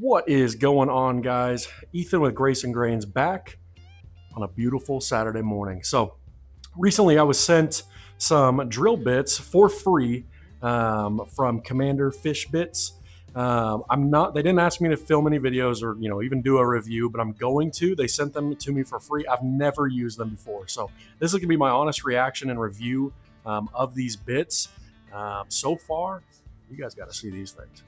What is going on, guys? Ethan with Greyson Grains back on a beautiful Saturday morning. So recently I was sent some drill bits for free from Commander Fish Bits. They didn't ask me to film any videos or, even do a review, but I'm going to. They sent them to me for free. I've never used them before. So this is gonna be my honest reaction and review of these bits. So far, you guys got to see these things.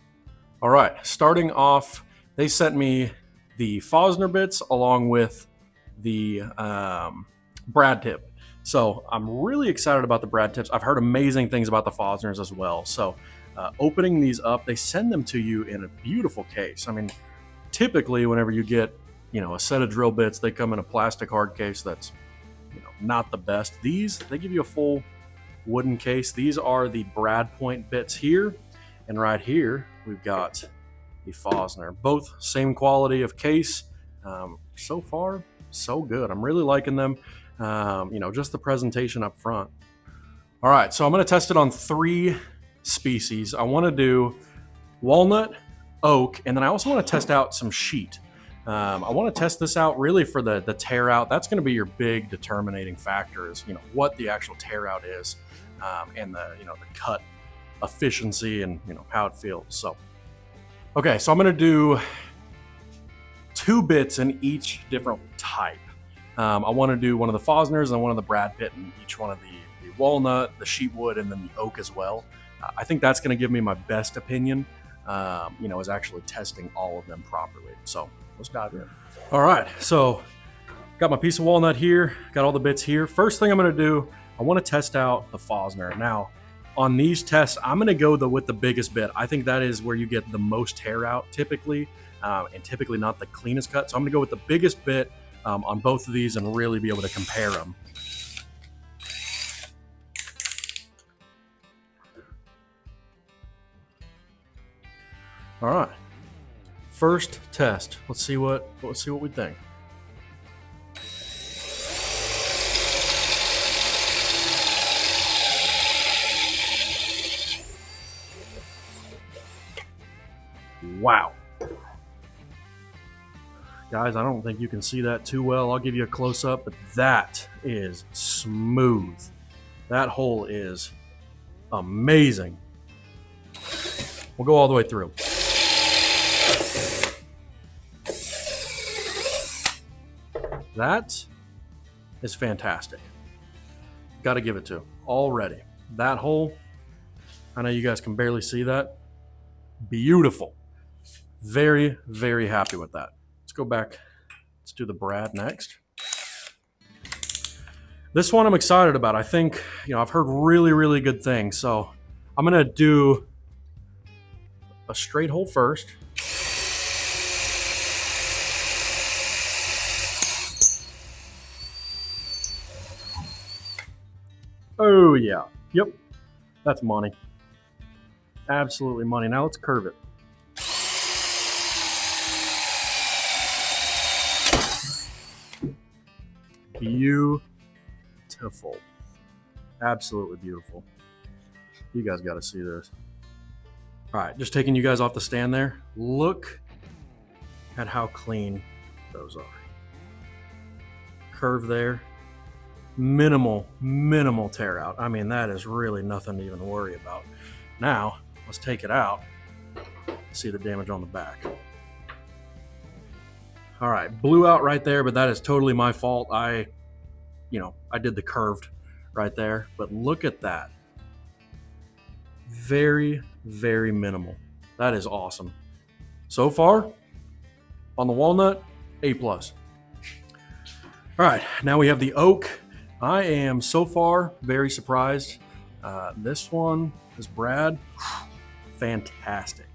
All right, starting off, they sent me the Forstner Bits along with the brad tip. So I'm really excited about the brad tips. I've heard amazing things about the Forstners as well. So opening these up, they send them to you in a beautiful case. I mean, typically whenever you get, a set of drill bits, they come in a plastic hard case that's, not the best. These, they give you a full wooden case. These are the brad point bits here. And right here, we've got the Forstner. Both same quality of case. So far, so good. I'm really liking them. Just the presentation up front. All right, so I'm going to test it on 3 species. I want to do walnut, oak, and then I also want to test out some sheet. I want to test this out really for the tear out. That's going to be your big determining factor is, what the actual tear out is and the cut efficiency and how it feels. So okay, so I'm going to do 2 bits in each different type. I want to do one of the Forstners and one of the brad pit in each one of the walnut, the sheet wood, and then the oak as well. I think that's going to give me my best opinion, is actually testing all of them properly. So let's dive in. All right, so got my piece of walnut here, got all the bits here. First thing I'm going to do, I want to test out the Forstner. Now, on these tests, I'm going to go with the biggest bit. I think that is where you get the most tear out typically, and typically not the cleanest cut. So I'm going to go with the biggest bit on both of these and really be able to compare them. All right, first test. Let's see what we think. Wow. Guys, I don't think you can see that too well. I'll give you a close-up, but that is smooth. That hole is amazing. We'll go all the way through. That is fantastic. Got to give it to him already. That hole, I know you guys can barely see that. Beautiful. Very, very happy with that. Let's go back. Let's do the brad next. This one I'm excited about. I think, I've heard really, really good things. So I'm going to do a straight hole first. Oh, yeah. Yep. That's money. Absolutely money. Now let's curve it. Beautiful. Absolutely beautiful. You guys got to see this. All right, just taking you guys off the stand there. Look at how clean those are. Curve there. Minimal tear out. I mean, that is really nothing to even worry about. Now, let's take it out. See the damage on the back. All right, blew out right there, but that is totally my fault. I did the curved right there, but look at that. Very, very minimal. That is awesome. So far, on the walnut, A+. All right, now we have the oak. I am so far very surprised. This one is brad. Fantastic.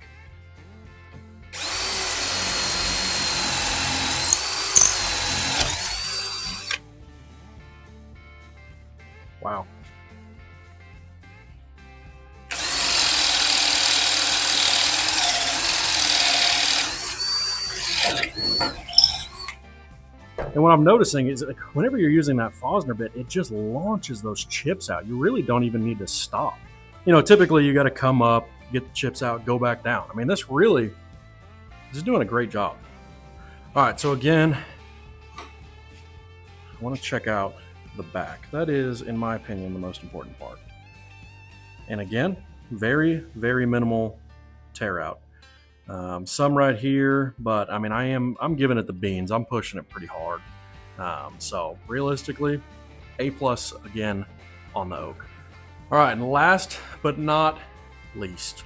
Wow. And what I'm noticing is that whenever you're using that Forstner bit, it just launches those chips out. You really don't even need to stop. Typically you got to come up, get the chips out, go back down. I mean, this really This is doing a great job. All right, so again, I want to check out the back. That is, in my opinion, the most important part. And again, very, very minimal tear out. Some right here, but I mean, I'm giving it the beans. I'm pushing it pretty hard. So realistically, A+ again on the oak. All right, and last but not least,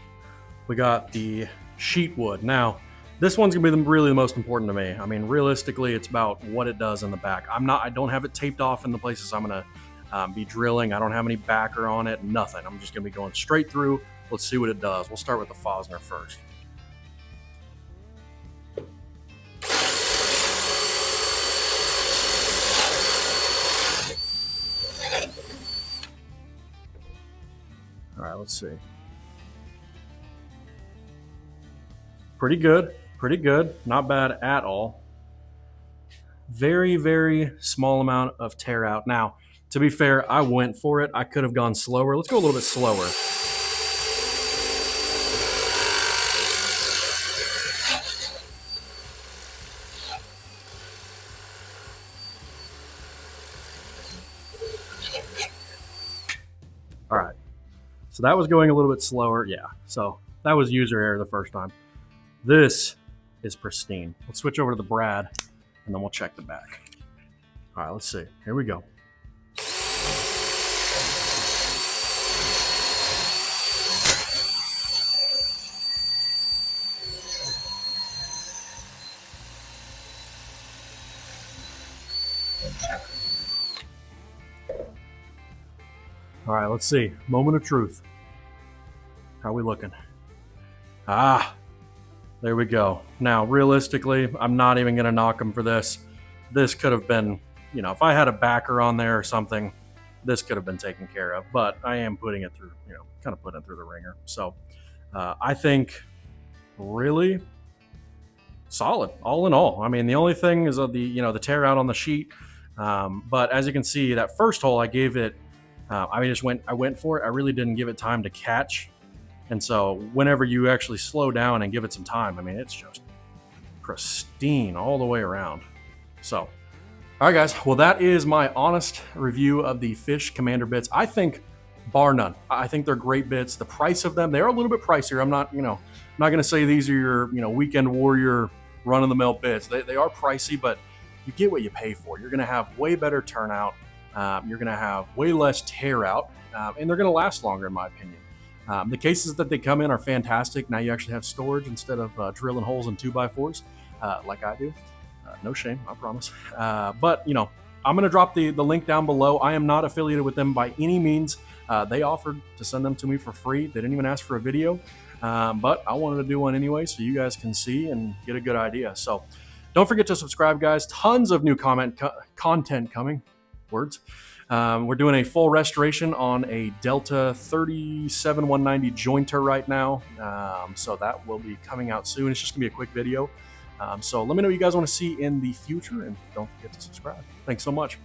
we got the sheet wood. Now, this one's gonna be really the most important to me. I mean, realistically, it's about what it does in the back. I don't have it taped off in the places I'm gonna be drilling. I don't have any backer on it, nothing. I'm just gonna be going straight through. Let's see what it does. We'll start with the Forstner first. All right, let's see. Pretty good, not bad at all. Very, very small amount of tear out. Now, to be fair, I went for it. I could have gone slower. Let's go a little bit slower. All right, so that was going a little bit slower. Yeah, so that was user error the first time. This is pristine. Let's switch over to the Brad, and then we'll check the back. All right, let's see. Here we go. All right, let's see. Moment of truth. How are we looking? Ah, there we go. Now, realistically, I'm not even going to knock him for this. This could have been, you know, if I had a backer on there or something, this could have been taken care of. But I am putting it through, you know, kind of putting it through the ringer. So I think really solid, all in all. I mean, the only thing is the tear out on the sheet. But as you can see, that first hole I gave it. I went for it. I really didn't give it time to catch. And so whenever you actually slow down and give it some time, I mean, it's just pristine all the way around. So, all right, guys. Well, that is my honest review of the Fish Commander bits. I think, bar none, I think they're great bits. The price of them, they're a little bit pricier. I'm not going to say these are your, weekend warrior run-of-the-mill bits. They are pricey, but you get what you pay for. You're going to have way better turnout. You're going to have way less tear out, and they're going to last longer, in my opinion. The cases that they come in are fantastic. Now you actually have storage instead of drilling holes in 2x4s like I do. No shame, I promise. But, I'm going to drop the link down below. I am not affiliated with them by any means. They offered to send them to me for free. They didn't even ask for a video, but I wanted to do one anyway so you guys can see and get a good idea. So don't forget to subscribe, guys. Tons of new content coming. Words. We're doing a full restoration on a Delta 37190 jointer right now, so that will be coming out soon. It's just gonna be a quick video, so let me know what you guys want to see in the future, and don't forget to subscribe. Thanks so much.